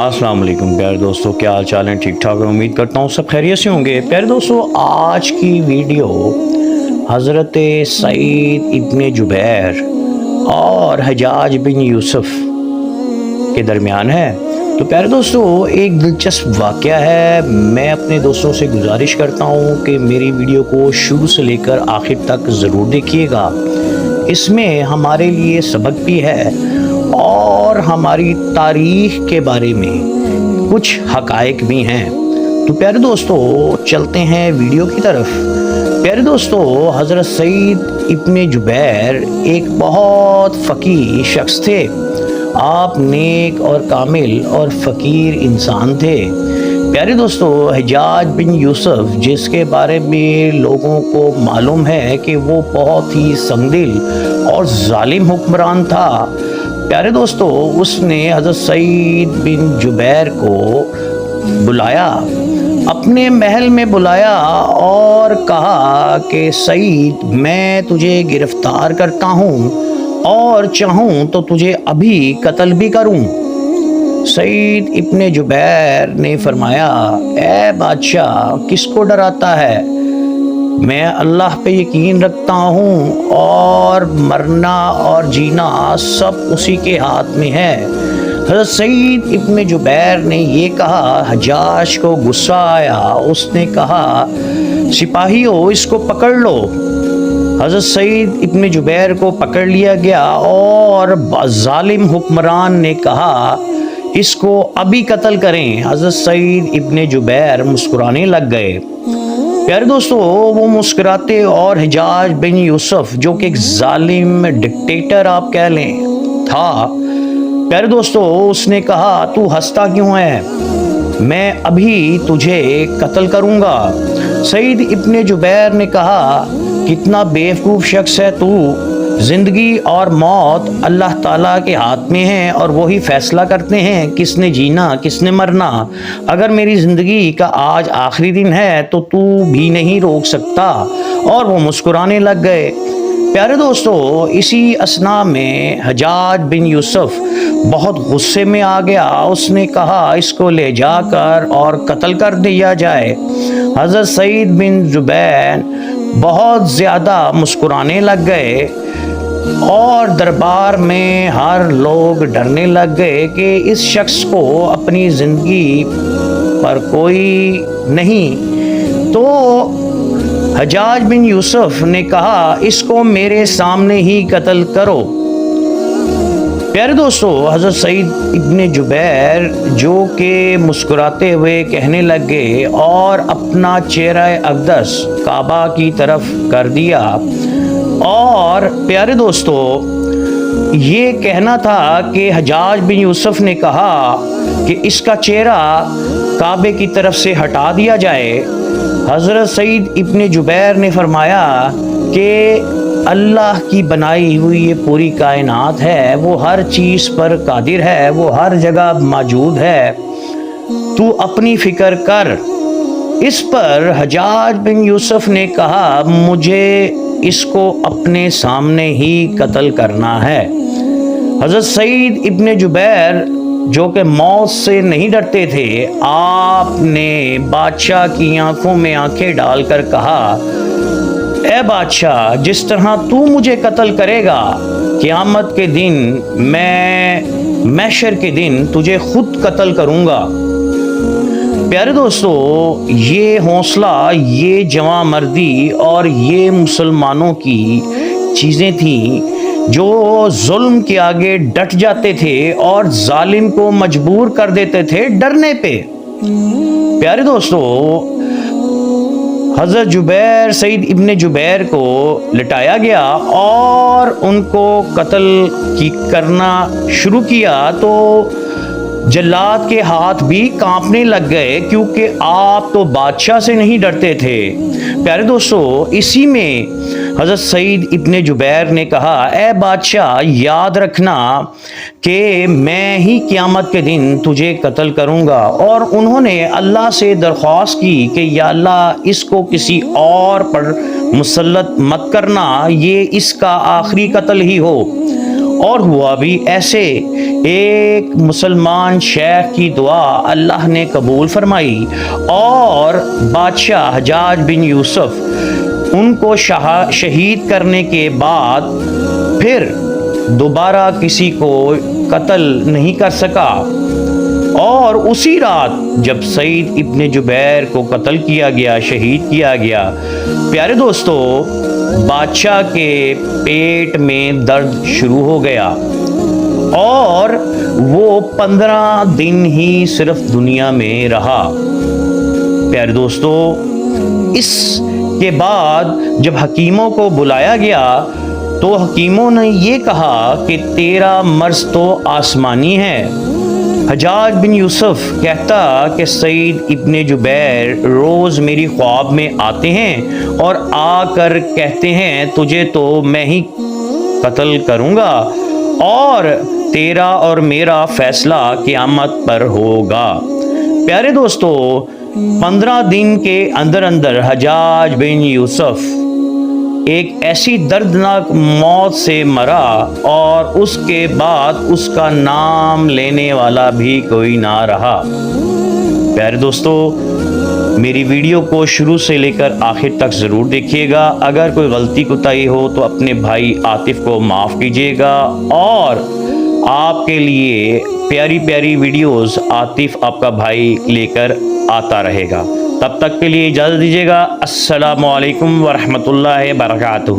السلام علیکم پیارے دوستو، کیا حال چال ہیں؟ ٹھیک ٹھاک ہے، امید کرتا ہوں سب خیریت سے ہوں گے۔ پیارے دوستو، آج کی ویڈیو حضرت سعید ابن جبیر اور حجاج بن یوسف کے درمیان ہے۔ تو پیارے دوستو، ایک دلچسپ واقعہ ہے۔ میں اپنے دوستوں سے گزارش کرتا ہوں کہ میری ویڈیو کو شروع سے لے کر آخر تک ضرور دیکھیے گا۔ اس میں ہمارے لیے سبق بھی ہے اور ہماری تاریخ کے بارے میں کچھ حقائق بھی ہیں۔ تو پیارے دوستو، چلتے ہیں ویڈیو کی طرف۔ پیارے دوستو، حضرت سعید ابن جبیر ایک بہت فقیر شخص تھے۔ آپ نیک اور کامل اور فقیر انسان تھے۔ پیارے دوستو، حجاج بن یوسف، جس کے بارے میں لوگوں کو معلوم ہے کہ وہ بہت ہی سنگدل اور ظالم حکمران تھا، پیارے دوستو، اس نے حضرت سعید بن جبیر کو بلایا، اپنے محل میں بلایا اور کہا کہ سعید، میں تجھے گرفتار کرتا ہوں اور چاہوں تو تجھے ابھی قتل بھی کروں۔ سعید ابن جبیر نے فرمایا، اے بادشاہ، کس کو ڈراتا ہے؟ میں اللہ پہ یقین رکھتا ہوں اور مرنا اور جینا سب اسی کے ہاتھ میں ہے۔ حضرت سعید ابن جبیر نے یہ کہا، حجاج کو غصہ آیا، اس نے کہا، سپاہیوں، اس کو پکڑ لو۔ حضرت سعید ابن جبیر کو پکڑ لیا گیا اور ظالم حکمران نے کہا، اس کو ابھی قتل کریں۔ حضرت سعید ابن جبیر مسکرانے لگ گئے۔ پیارے دوستو، وہ مسکراتے اور حجاج بن یوسف، جو کہ ایک ظالم ڈکٹیٹر آپ کہہ لیں تھا، پیارے دوستو، اس نے کہا، تو ہنستا کیوں ہے؟ میں ابھی تجھے قتل کروں گا۔ سعید ابن جبیر نے کہا، کتنا بیوقوف شخص ہے تو، زندگی اور موت اللہ تعالیٰ کے ہاتھ میں ہے اور وہی فیصلہ کرتے ہیں کس نے جینا کس نے مرنا۔ اگر میری زندگی کا آج آخری دن ہے تو بھی نہیں روک سکتا۔ اور وہ مسکرانے لگ گئے۔ پیارے دوستو، اسی اثناء میں حجاج بن یوسف بہت غصے میں آ گیا۔ اس نے کہا، اس کو لے جا کر اور قتل کر دیا جائے۔ حضرت سعید بن جبیر بہت زیادہ مسکرانے لگ گئے اور دربار میں ہر لوگ ڈرنے لگ گئے کہ اس شخص کو اپنی زندگی پر کوئی نہیں۔ تو حجاج بن یوسف نے کہا، اس کو میرے سامنے ہی قتل کرو۔ پیارے دوستو، حضرت سعید ابن جبیر جو کہ مسکراتے ہوئے کہنے لگے اور اپنا چہرہ اقدس کعبہ کی طرف کر دیا، اور پیارے دوستو، یہ کہنا تھا کہ حجاج بن یوسف نے کہا کہ اس کا چہرہ کعبے کی طرف سے ہٹا دیا جائے۔ حضرت سعید ابن جبیر نے فرمایا کہ اللہ کی بنائی ہوئی یہ پوری کائنات ہے، وہ ہر چیز پر قادر ہے، وہ ہر جگہ موجود ہے، تو اپنی فکر کر۔ اس پر حجاج بن یوسف نے کہا، مجھے اس کو اپنے سامنے ہی قتل کرنا ہے۔ حضرت سعید ابن جبیر جو کہ موت سے نہیں ڈرتے تھے، آپ نے بادشاہ کی آنکھوں میں آنکھیں ڈال کر کہا، اے بادشاہ، جس طرح تو مجھے قتل کرے گا، قیامت کے دن میں محشر کے دن تجھے خود قتل کروں گا۔ پیارے دوستو، یہ حوصلہ، یہ جواں مردی اور یہ مسلمانوں کی چیزیں تھیں جو ظلم کے آگے ڈٹ جاتے تھے اور ظالم کو مجبور کر دیتے تھے ڈرنے پہ۔ پیارے دوستو، حضرت سعید ابن جبیر کو لٹایا گیا اور ان کو قتل کرنا شروع کیا تو جلاد کے ہاتھ بھی کانپنے لگ گئے، کیونکہ آپ تو بادشاہ سے نہیں ڈرتے تھے۔ پیارے دوستو، اسی میں حضرت سعید ابن جبیر نے کہا، اے بادشاہ، یاد رکھنا کہ میں ہی قیامت کے دن تجھے قتل کروں گا۔ اور انہوں نے اللہ سے درخواست کی کہ یا اللہ، اس کو کسی اور پر مسلط مت کرنا، یہ اس کا آخری قتل ہی ہو۔ اور ہوا بھی ایسے، ایک مسلمان شیخ کی دعا اللہ نے قبول فرمائی اور بادشاہ حجاج بن یوسف ان کو شہید کرنے کے بعد پھر دوبارہ کسی کو قتل نہیں کر سکا، اور اسی رات جب سعید ابن جبیر کو قتل کیا گیا، شہید کیا گیا، پیارے دوستو بادشاہ کے پیٹ میں درد شروع ہو گیا اور وہ 15 دن ہی صرف دنیا میں رہا۔ پیارے دوستو اس کے بعد جب حکیموں کو بلایا گیا تو حکیموں نے یہ کہا کہ تیرا مرض تو آسمانی ہے۔ حجاج بن یوسف کہتا کہ سعید ابن جبیر روز میری خواب میں آتے ہیں اور آ کر کہتے ہیں تجھے تو میں ہی قتل کروں گا اور تیرا اور میرا فیصلہ قیامت پر ہوگا۔ پیارے دوستو 15 دن کے اندر اندر حجاج بن یوسف ایک ایسی دردناک موت سے مرا اور اس کے بعد اس کا نام لینے والا بھی کوئی نہ رہا۔ پیارے دوستو میری ویڈیو کو شروع سے لے کر آخر تک ضرور دیکھیے گا، اگر کوئی غلطی کوتاہی ہو تو اپنے بھائی عاطف کو معاف کیجیے گا، اور آپ کے لیے پیاری پیاری ویڈیوز عاطف آپ کا بھائی لے کر آتا رہے گا۔ تب تک کے لیے اجازت دیجیے گا۔ السلام علیکم ورحمۃ اللہ وبرکاتہ۔